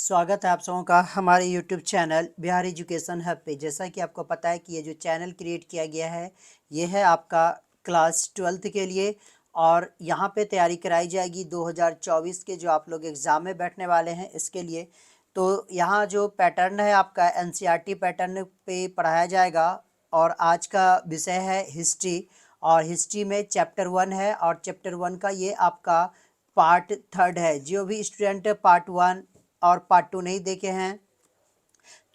स्वागत है आप सबों का हमारे YouTube channel Bihar education hub पे। जैसा कि आपको पता है कि ये जो चैनल क्रिएट किया गया है ये है आपका क्लास 12th के लिए, और यहाँ पे तैयारी कराई जाएगी 2024 के जो आप लोग एग्ज़ाम में बैठने वाले हैं इसके लिए। तो यहाँ जो पैटर्न है आपका NCERT पैटर्न पे पढ़ाया जाएगा, और आज का विषय है हिस्ट्री। और हिस्ट्री में चैप्टर 1 है, और चैप्टर 1 का ये आपका पार्ट 3 है। जो भी स्टूडेंट पार्ट 1 और पार्ट 2 नहीं देखे हैं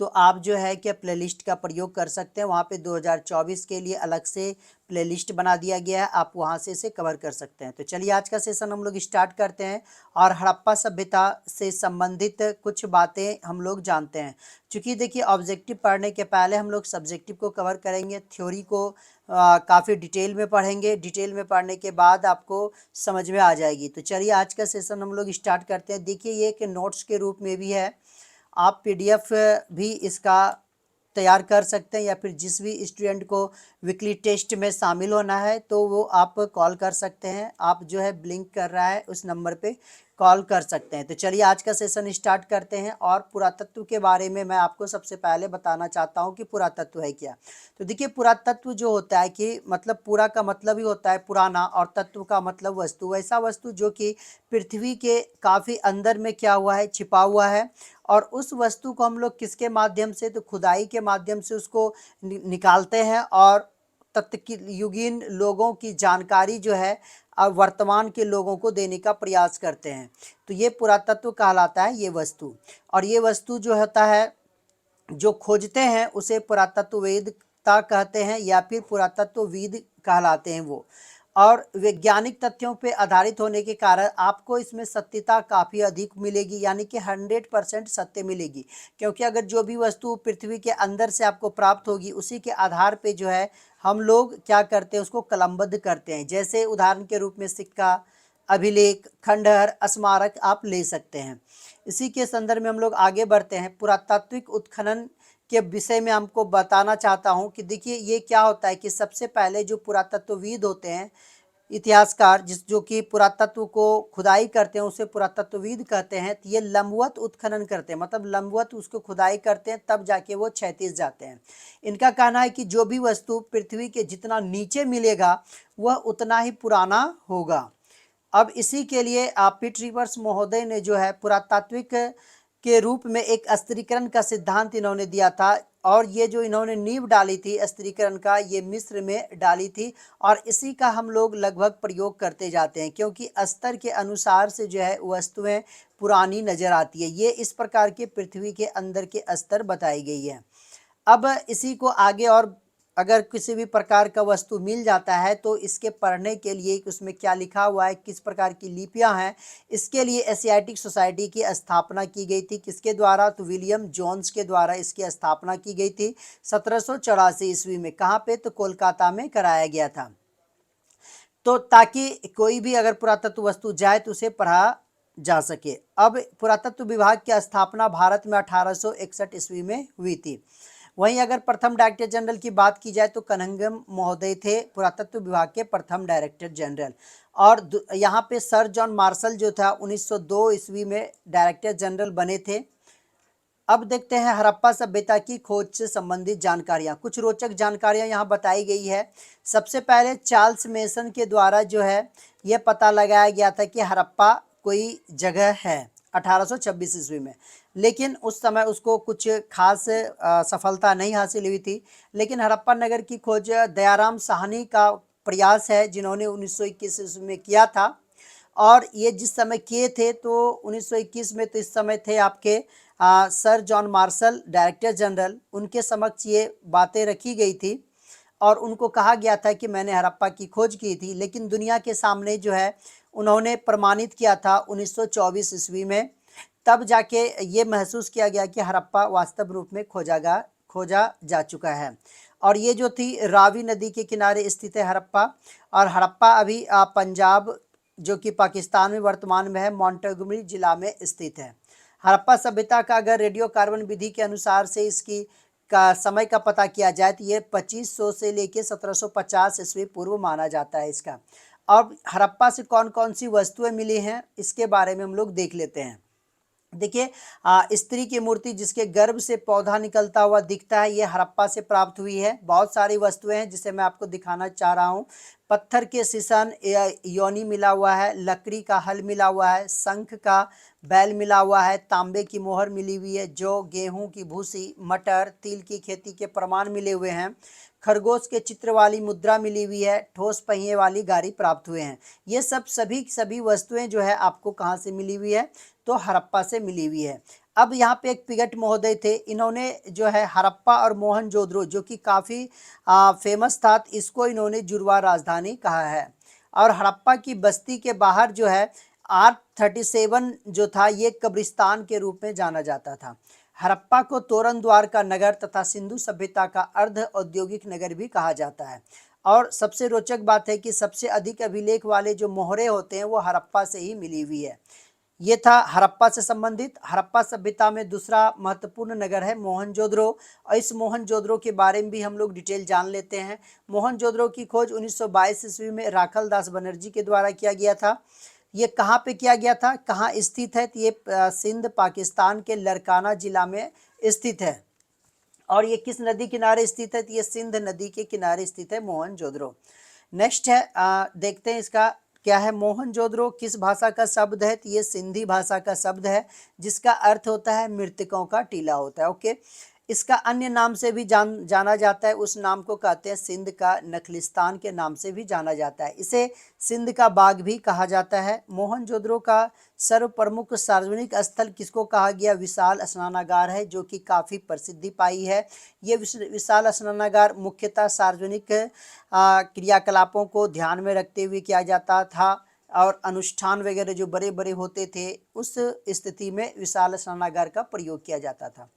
तो आप जो है कि प्लेलिस्ट का प्रयोग कर सकते हैं। वहाँ पे 2024 के लिए अलग से प्लेलिस्ट बना दिया गया है, आप वहाँ से इसे कवर कर सकते हैं। तो चलिए आज का सेशन हम लोग स्टार्ट करते हैं और हड़प्पा सभ्यता से संबंधित कुछ बातें हम लोग जानते हैं। क्योंकि देखिए ऑब्जेक्टिव पढ़ने के पहले हम लोग सब्जेक्टिव को कवर करेंगे, थ्योरी को काफ़ी डिटेल में पढ़ेंगे। डिटेल में पढ़ने के बाद आपको समझ में आ जाएगी। तो चलिए आज का सेशन हम लोग स्टार्ट करते हैं। देखिए ये एक नोट्स के रूप में भी है, आप PDF भी इसका तैयार कर सकते हैं, या फिर जिस भी स्टूडेंट को वीकली टेस्ट में शामिल होना है तो वो आप कॉल कर सकते हैं। आप जो है ब्लिंक कर रहा है उस नंबर पे कॉल कर सकते हैं। तो चलिए आज का सेशन स्टार्ट करते हैं। और पुरातत्व के बारे में मैं आपको सबसे पहले बताना चाहता हूँ कि पुरातत्व है क्या। तो देखिए पुरातत्व जो होता है कि मतलब पूरा का मतलब ही होता है पुराना, और तत्व का मतलब वस्तु, ऐसा वस्तु जो कि पृथ्वी के काफ़ी अंदर में क्या हुआ है, छिपा हुआ है। और उस वस्तु को हम लोग किसके माध्यम से, तो खुदाई के माध्यम से उसको निकालते हैं, और युगीन लोगों की जानकारी जो है अब वर्तमान के लोगों को देने का प्रयास करते हैं। तो ये पुरातत्व कहलाता है ये वस्तु। और ये वस्तु जो होता है जो खोजते हैं उसे पुरातत्ववेदता कहते हैं, या फिर पुरातत्वविद कहलाते हैं वो। और वैज्ञानिक तथ्यों पे आधारित होने के कारण आपको इसमें सत्यता काफ़ी अधिक मिलेगी, यानी कि 100% सत्य मिलेगी। क्योंकि अगर जो भी वस्तु पृथ्वी के अंदर से आपको प्राप्त होगी उसी के आधार पे जो है हम लोग क्या करते हैं, उसको कलमबद्ध करते हैं। जैसे उदाहरण के रूप में सिक्का, अभिलेख, खंडहर, स्मारक आप ले सकते हैं। इसी के संदर्भ में हम लोग आगे बढ़ते हैं। पुरातात्विक उत्खनन के विषय में हमको बताना चाहता हूं कि देखिए ये क्या होता है कि सबसे पहले जो पुरातत्वविद होते हैं, इतिहासकार जो कि पुरातत्व को खुदाई करते हैं उसे पुरातत्वविद कहते हैं। तो ये लंबवत उत्खनन करते हैं, मतलब लंबवत उसको खुदाई करते हैं तब जाके वो क्षैतिज जाते हैं। इनका कहना है कि जो भी वस्तु पृथ्वी के जितना नीचे मिलेगा वह उतना ही पुराना होगा। अब इसी के लिए पीट रिवर्स महोदय ने जो है पुरातात्विक के रूप में एक स्थिरीकरण का सिद्धांत इन्होंने दिया था। और ये जो इन्होंने नींव डाली थी स्थिरीकरण का, ये मिस्र में डाली थी। और इसी का हम लोग लगभग प्रयोग करते जाते हैं, क्योंकि स्तर के अनुसार से जो है वस्तुएं पुरानी नजर आती है। ये इस प्रकार के पृथ्वी के अंदर के स्तर बताई गई है। अब इसी को आगे, और अगर किसी भी प्रकार का वस्तु मिल जाता है तो इसके पढ़ने के लिए उसमें क्या लिखा हुआ है, किस प्रकार की लिपियां हैं, इसके लिए एशियाटिक सोसाइटी की स्थापना की गई थी। किसके द्वारा, तो विलियम जोन्स के द्वारा इसकी स्थापना की गई थी 1784 ईस्वी में। कहाँ पे, तो कोलकाता में कराया गया था। तो ताकि कोई भी अगर पुरातत्व वस्तु जाए तो उसे पढ़ा जा सके। अब पुरातत्व विभाग की स्थापना भारत में 1861 ईस्वी में हुई थी। वहीं अगर प्रथम डायरेक्टर जनरल की बात की जाए तो कनिंघम महोदय थे पुरातत्व विभाग के प्रथम डायरेक्टर जनरल। और यहाँ पे सर जॉन मार्शल जो था 1902 ईस्वी में डायरेक्टर जनरल बने थे। अब देखते हैं हड़प्पा सभ्यता की खोज से संबंधित जानकारियां। कुछ रोचक जानकारियां यहाँ बताई गई है। सबसे पहले चार्ल्स मेसन के द्वारा जो है यह पता लगाया गया था कि हड़प्पा कोई जगह है 1826 ईस्वी में। लेकिन उस समय उसको कुछ खास सफलता नहीं हासिल हुई थी। लेकिन हड़प्पा नगर की खोज दयाराम साहनी का प्रयास है, जिन्होंने 1921 ईस्वी में किया था। और ये जिस समय किए थे तो 1921 में, तो इस समय थे आपके sir John Marshall director general. उनके समक्ष ये बातें रखी गई थी और उनको कहा गया था कि मैंने हड़प्पा की खोज की थी। लेकिन दुनिया के सामने जो है उन्होंने प्रमाणित किया था 1924 ईस्वी में। तब जाके ये महसूस किया गया कि हड़प्पा वास्तव रूप में खोजा जा चुका है। और ये जो थी रावी नदी के किनारे स्थित है हड़प्पा। और हड़प्पा अभी पंजाब जो कि पाकिस्तान में वर्तमान में है, मोंटेगोमरी जिला में स्थित है। हड़प्पा सभ्यता का अगर रेडियो कार्बन विधि के अनुसार से इसकी का समय का पता किया जाए तो ये 2500 से लेके 1750 ईस्वी पूर्व माना जाता है इसका। अब हड़प्पा से कौन कौन सी वस्तुएं मिली हैं इसके बारे में हम लोग देख लेते हैं। देखिए स्त्री की मूर्ति जिसके गर्भ से पौधा निकलता हुआ दिखता है, ये हड़प्पा से प्राप्त हुई है। बहुत सारी वस्तुएं हैं जिसे मैं आपको दिखाना चाह रहा हूँ। पत्थर के सीसन योनि मिला हुआ है, लकड़ी का हल मिला हुआ है, शंख का बैल मिला हुआ है, तांबे की मोहर मिली हुई है, जो गेहूं की भूसी, मटर, तिल की खेती के प्रमाण मिले हुए हैं, खरगोश के चित्र वाली मुद्रा मिली हुई है, ठोस पहिए वाली गाड़ी प्राप्त हुए हैं। ये सब सभी वस्तुएं जो है आपको कहाँ से मिली हुई है, तो हड़प्पा से मिली हुई है। अब यहाँ पे एक पिगट महोदय थे, इन्होंने जो है हड़प्पा और मोहनजोदड़ो जो कि काफ़ी फेमस था, इसको इन्होंने जुड़वा राजधानी कहा है। और हड़प्पा की बस्ती के बाहर जो है R37 जो था ये कब्रिस्तान के रूप में जाना जाता था। हड़प्पा को तोरण द्वार का नगर तथा सिंधु सभ्यता का अर्ध औद्योगिक नगर भी कहा जाता है। और सबसे रोचक बात है कि सबसे अधिक अभिलेख वाले जो मोहरे होते हैं वो हड़प्पा से ही मिली हुई है। ये था हड़प्पा से संबंधित। हड़प्पा सभ्यता में दूसरा महत्वपूर्ण नगर है मोहनजोदड़ो, और इस मोहनजोदड़ो के बारे में भी हम लोग डिटेल जान लेते हैं। मोहनजोदड़ो की खोज 1922 ईस्वी में राखल दास बनर्जी के द्वारा किया गया था। ये कहाँ पे किया गया था, कहाँ स्थित है, तो ये सिंध पाकिस्तान के लरकाना जिला में स्थित है। और ये किस नदी किनारे स्थित है, तो ये सिंध नदी के किनारे स्थित है मोहनजोदड़ो। नेक्स्ट है देखते हैं इसका क्या है। मोहनजोदड़ो किस भाषा का शब्द है, तो ये सिंधी भाषा का शब्द है जिसका अर्थ होता है मृतकों का टीला होता है। ओके, इसका अन्य नाम से भी जाना जाता है, उस नाम को कहते हैं सिंध का नखलिस्तान के नाम से भी जाना जाता है। इसे सिंध का बाग भी कहा जाता है। मोहनजोदड़ो का सर्व प्रमुख सार्वजनिक स्थल किसको कहा गया, विशाल स्नानागार है, जो कि काफ़ी प्रसिद्धि पाई है। ये विशाल स्नानागार मुख्यतः सार्वजनिक क्रियाकलापों को ध्यान में रखते हुए किया जाता था, और अनुष्ठान वगैरह जो बड़े बड़े होते थे उस स्थिति में विशाल स्नानागार का प्रयोग किया जाता था।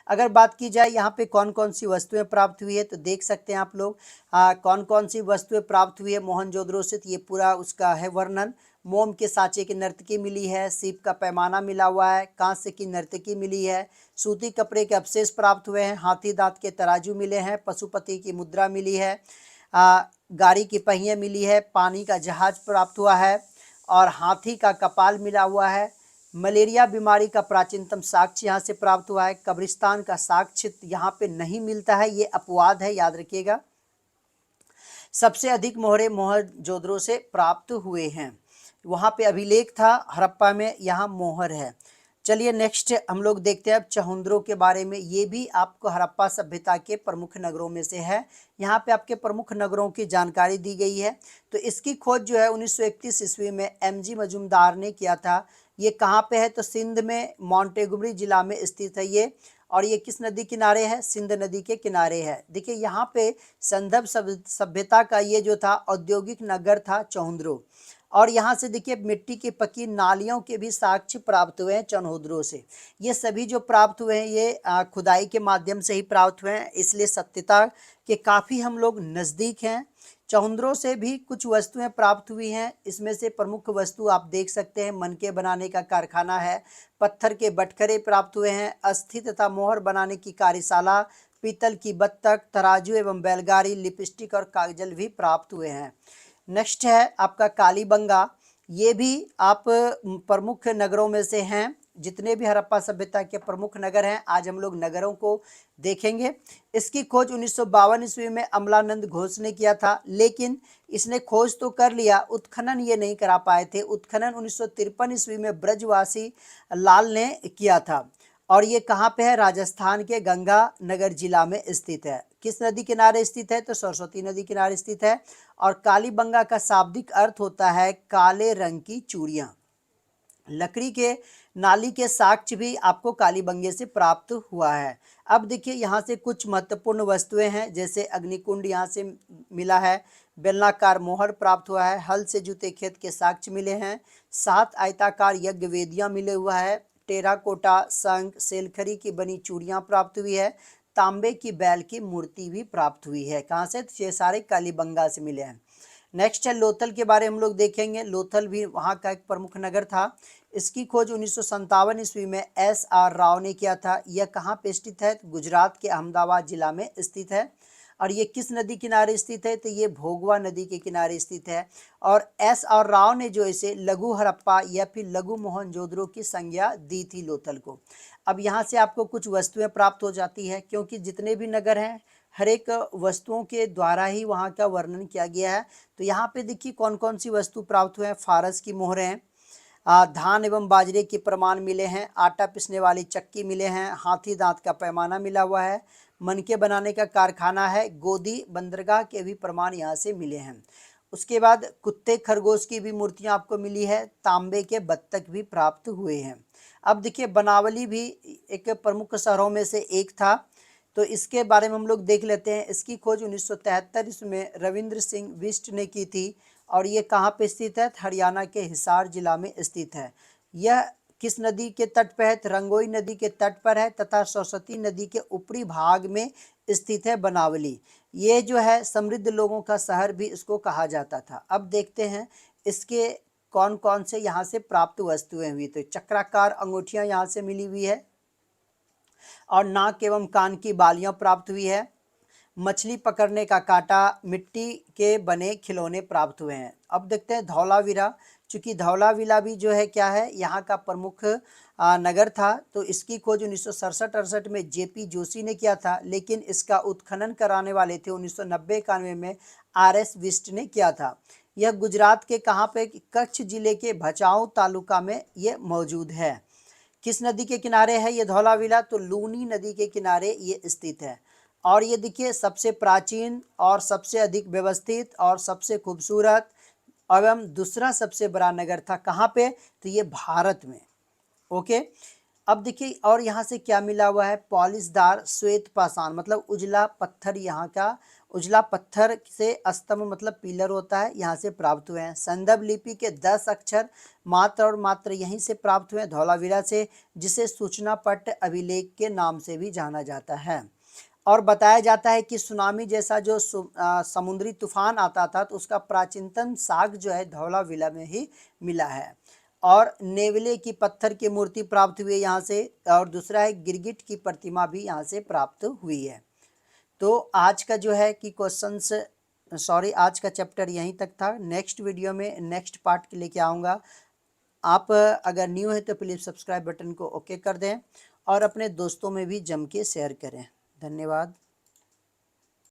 अगर बात की जाए यहाँ पे कौन कौन सी वस्तुएं प्राप्त हुई है, तो देख सकते हैं आप लोग कौन कौन सी वस्तुएं प्राप्त हुई है मोहनजोदड़ो से। तो ये पूरा उसका है वर्णन। मोम के सांचे की नर्तकी मिली है, सीप का पैमाना मिला हुआ है, कांस्य की नर्तकी मिली है, सूती कपड़े के अवशेष प्राप्त हुए हैं, हाथी दांत के तराजू मिले हैं, पशुपति की मुद्रा मिली है, गाड़ी की पहिए मिली है, पानी का जहाज प्राप्त हुआ है, और हाथी का कपाल मिला हुआ है। मलेरिया बीमारी का प्राचीनतम साक्ष्य यहाँ से प्राप्त हुआ है। कब्रिस्तान का साक्ष्य यहाँ पे नहीं मिलता है, ये अपवाद है, याद रखिएगा। सबसे अधिक मोहरे मोहनजोदड़ो से प्राप्त हुए हैं। वहाँ पे अभिलेख था हड़प्पा में, यहाँ मोहर है। चलिए नेक्स्ट हम लोग देखते हैं अब चहुंद्रो के बारे में। ये भी आपको हड़प्पा सभ्यता के प्रमुख नगरों में से है। यहाँ पे आपके प्रमुख नगरों की जानकारी दी गई है। तो इसकी खोज जो है 1931 ईस्वी में MG मजूमदार ने किया था। ये कहाँ पे है, तो सिंध में मोंटेगुमरी जिला में स्थित है ये। और ये किस नदी किनारे है, सिंध नदी के किनारे है। देखिए यहाँ पे संदर्भ सभ्यता का ये जो था औद्योगिक नगर था चहुंद्रो। और यहाँ से देखिए मिट्टी की पकी नालियों के भी साक्ष्य प्राप्त हुए हैं चहुंद्रो से। ये सभी जो प्राप्त हुए हैं ये खुदाई के माध्यम से ही प्राप्त हुए हैं, इसलिए सत्यता के काफ़ी हम लोग नज़दीक हैं। चहुंद्रो से भी कुछ वस्तुएं प्राप्त हुई हैं। इसमें से प्रमुख वस्तु आप देख सकते हैं, मनके बनाने का कारखाना है, पत्थर के बटखरे प्राप्त हुए हैं, अस्थि तथा मोहर बनाने की कार्यशाला, पीतल की बत्तख, तराजू एवं बैलगाड़ी, लिपस्टिक और कागजल भी प्राप्त हुए हैं। नेक्स्ट है आपका कालीबंगा। ये भी आप प्रमुख नगरों में से हैं। जितने भी हड़प्पा सभ्यता के प्रमुख नगर हैं, आज हम लोग नगरों को देखेंगे। इसकी खोज 1952 ईस्वी में अमलानंद घोष ने किया था, लेकिन इसने खोज तो कर लिया, उत्खनन ये नहीं करा पाए थे। उत्खनन 1953 ईस्वी में ब्रजवासी लाल ने किया था। और ये कहाँ पे है, राजस्थान के गंगानगर जिला में स्थित है। किस नदी किनारे स्थित है, तो सरस्वती नदी किनारे स्थित है। और कालीबंगा का शाब्दिक अर्थ होता है काले रंग की चूड़ियाँ। लकड़ी के नाली के साक्ष्य भी आपको कालीबंगे से प्राप्त हुआ है। अब देखिए यहाँ से कुछ महत्वपूर्ण वस्तुएं हैं, जैसे अग्निकुंड यहाँ से मिला है, बेलनाकार मोहर प्राप्त हुआ है, हल से जुते खेत के साक्ष्य मिले हैं, 7 आयताकार यज्ञ वेदियाँ मिले हुआ है, टेराकोटा शंख सेलखरी की बनी चूड़ियाँ प्राप्त हुई है, तांबे की बैल की मूर्ति भी प्राप्त हुई है। कहाँ से, तो ये सारे कालीबंगा से मिले हैं। नेक्स्ट है लोथल के बारे में हम लोग देखेंगे। लोथल भी वहाँ का एक प्रमुख नगर था। इसकी खोज 1957 ईस्वी में SR राव ने किया था। यह कहाँ पे स्थित है, गुजरात के अहमदाबाद जिला में स्थित है। और ये किस नदी किनारे स्थित है, तो ये भोगवा नदी के किनारे स्थित है। और एस आर राव ने जो इसे लघु हड़प्पा या फिर लघु मोहनजोदड़ो की संज्ञा दी थी लोथल को। अब यहाँ से आपको कुछ वस्तुएं प्राप्त हो जाती है, क्योंकि जितने भी नगर हैं हर एक वस्तुओं के द्वारा ही वहाँ का वर्णन किया गया है। तो यहाँ पे देखिए कौन कौन सी वस्तु प्राप्त हुए हैं। फारस की मोहरें हैं, धान एवं बाजरे के प्रमाण मिले हैं, आटा पीसने वाली चक्की मिले हैं, हाथी दांत का पैमाना मिला हुआ है, मनके बनाने का कारखाना है, गोदी बंदरगाह के भी प्रमाण यहाँ से मिले हैं। उसके बाद कुत्ते खरगोश की भी मूर्तियाँ आपको मिली है, तांबे के बत्तख भी प्राप्त हुए हैं। अब देखिए बनावली भी एक प्रमुख शहरों में से एक था, तो इसके बारे में हम लोग देख लेते हैं। इसकी खोज 1973 इसमें रविंद्र सिंह बिष्ट ने की थी, और ये कहाँ पे स्थित है, हरियाणा के हिसार जिला में स्थित है। यह किस नदी के तट पर है, रंगोई नदी के तट पर है तथा सरस्वती नदी के ऊपरी भाग में स्थित है बनावली। ये जो है समृद्ध लोगों का शहर भी इसको कहा जाता था। अब देखते हैं इसके कौन कौन से यहाँ से प्राप्त वस्तुएं हुई। तो चक्राकार अंगूठियाँ यहाँ से मिली हुई है, और नाक एवं कान की बालियां प्राप्त हुई है। मछली पकड़ने का कांटा, मिट्टी के बने खिलौने प्राप्त हुए हैं। अब देखते हैं धौलावीरा। चूँकि धौलावीरा भी जो है क्या है, यहाँ का प्रमुख नगर था। तो इसकी खोज 1967-68 में जेपी जोशी ने किया था, लेकिन इसका उत्खनन कराने वाले थे 1990-91 में आरएस बिष्ट ने किया था। यह गुजरात के कहाँ पे, कच्छ जिले के भचाऊ तालुका में ये मौजूद है। किस नदी के किनारे है ये धौलावीरा, तो लूनी नदी के किनारे ये स्थित है। और ये देखिए सबसे प्राचीन और सबसे अधिक व्यवस्थित और सबसे खूबसूरत एवं दूसरा सबसे बड़ा नगर था। कहाँ पे, तो ये भारत में। ओके, अब देखिए और यहाँ से क्या मिला हुआ है, पॉलिशदार श्वेत पाषाण मतलब उजला पत्थर। यहाँ का उजला पत्थर से स्तंभ मतलब पिलर होता है, यहाँ से प्राप्त हुए हैं। संदर्भ लिपि के 10 अक्षर मात्र और मात्र यहीं से प्राप्त हुए हैं, धौलावीरा से, जिसे सूचना पट अभिलेख के नाम से भी जाना जाता है। और बताया जाता है कि सुनामी जैसा जो समुद्री तूफान आता था, तो उसका प्राचीनतम साक्ष्य जो है धौलावीरा में ही मिला है। और नेवले की पत्थर की मूर्ति प्राप्त हुई है यहाँ से, और दूसरा है गिरगिट की प्रतिमा भी यहाँ से प्राप्त हुई है। तो आज का जो है कि क्वेश्चंस आज का चैप्टर यहीं तक था। नेक्स्ट वीडियो में नेक्स्ट पार्ट के लेके आऊँगा। आप अगर न्यू है तो प्लीज़ सब्सक्राइब बटन को ओके कर दें, और अपने दोस्तों में भी जम के शेयर करें। धन्यवाद।